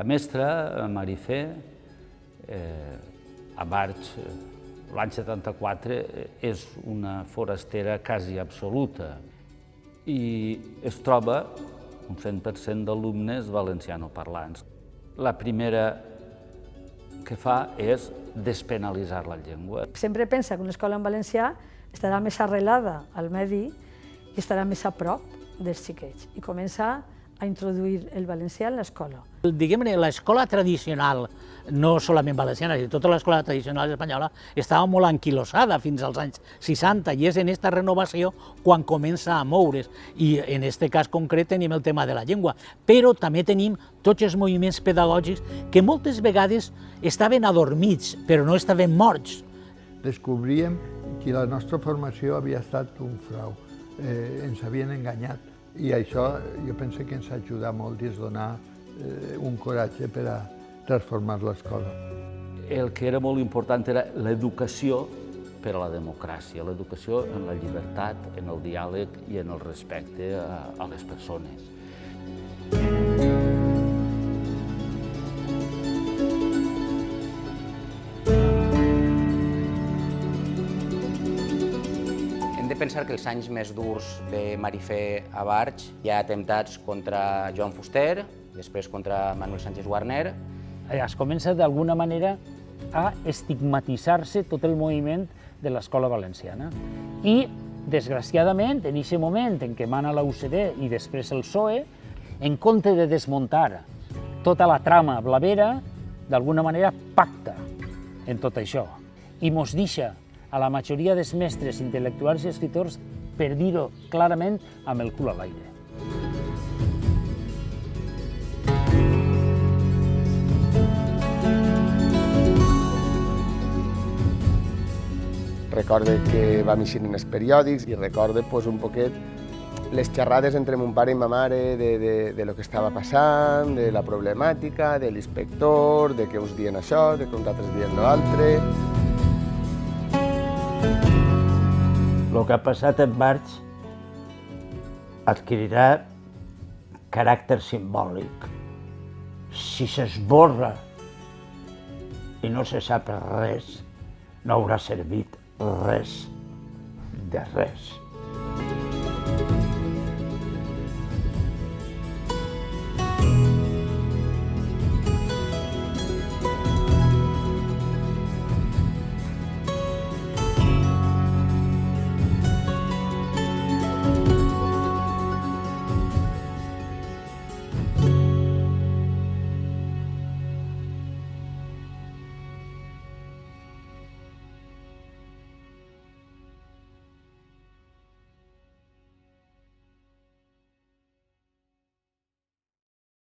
mestra, Marifé, a Barx, l'any 74, és una forastera quasi absoluta i es troba un 100% d'alumnes valencianoparlants. La primera que fa és despenalitzar la llengua. Sempre pensa que una escola en valencià estarà més arrelada al medi i estarà més a prop dels xiquets i comença a introduir el valencià en l'escola. Diguem-ne, l'escola tradicional, no solament valenciana, sinó tota l'escola tradicional espanyola, estava molt anquilosada fins als anys 60 i és en aquesta renovació quan comença a moure's. I en aquest cas concret tenim el tema de la llengua, però també tenim tots els moviments pedagògics que moltes vegades estaven adormits, però no estaven morts. Descobríem que la nostra formació havia estat un frau, ens havien enganyat. I això jo penso que ens ajuda molt i ens dona un coratge per a transformar l'escola. El que era molt important era l'educació per a la democràcia, l'educació en la llibertat, en el diàleg i en el respecte a les persones. Pensar que els anys més durs de Marifé a Barx hi ha atemptats contra Joan Fuster, després contra Manuel Sánchez Warner. Es comença d'alguna manera a estigmatitzar-se tot el moviment de l'escola valenciana. I, desgraciadament, en aquest moment en què mana la UCD i després el PSOE, en compte de desmuntar tota la trama blavera, d'alguna manera pacta en tot això i mos deixa a la majoria dels mestres intel·lectuals i escriptors, per dir-ho clarament, amb el cul a l'aire. Recorde que vam eixir en els periòdics i recorde un poquet les xerrades entre mon pare i ma mare de lo que estava passant, de la problemàtica, de l'inspector, de que uns dient això, de que uns altres dient l'altre. El que ha passat en Barx adquirirà caràcter simbòlic. Si s'esborra i no se sap res, no haurà servit res de res.